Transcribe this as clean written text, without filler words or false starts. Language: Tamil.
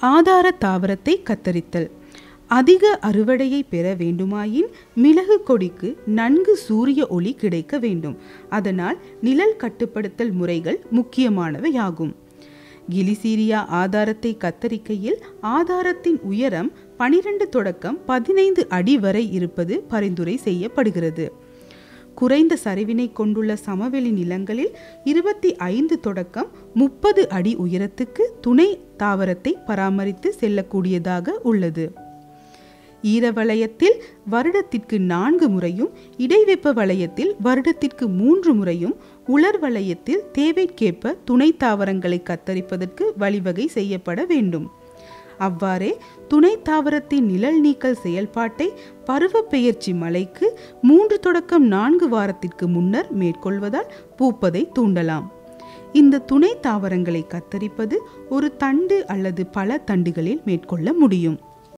ஆதார தாவரத்தை கத்தரித்தல். அதிக அறுவடையை பெற வேண்டுமாயின் மிளகு கொடிக்கு நன்கு சூரிய ஒளி கிடைக்க வேண்டும். அதனால் நிழல் கட்டுப்படுத்தல் முறைகள் முக்கியமானவையாகும். கிலிசீரியா ஆதாரத்தை கத்தரிக்கையில் ஆதாரத்தின் உயரம் 12 தொடக்கம் 15 அடி வரை இருப்பது பரிந்துரை செய்யப்படுகிறது. குறைந்த சரிவினை கொண்டுள்ள சமவெளி நிலங்களில் 25 தொடக்கம் 30 அடி உயரத்துக்கு துணை தாவரத்தை பராமரித்து செல்லக்கூடியதாக உள்ளது. ஈரவலயத்தில் வருடத்திற்கு 4 முறையும், இடைவெப்ப வலயத்தில் வருடத்திற்கு 3 முறையும், உலர் வலயத்தில் தேவைக்கேற்ப துணை தாவரங்களை கத்தரிப்பதற்கு வழிவகை செய்யப்பட வேண்டும். அவ்வாறே துணை தாவரத்தின் நிழல் நீக்கல் செயல்பாட்டை பருவப்பெயர்ச்சி மழைக்கு 3 தொடக்கம் 4 வாரத்திற்கு முன்னர் மேற்கொள்வதால் பூப்பதை தூண்டலாம். இந்த துணை தாவரங்களை கத்தரிப்பது ஒரு தண்டு அல்லது பல தண்டுகளில் மேற்கொள்ள முடியும்.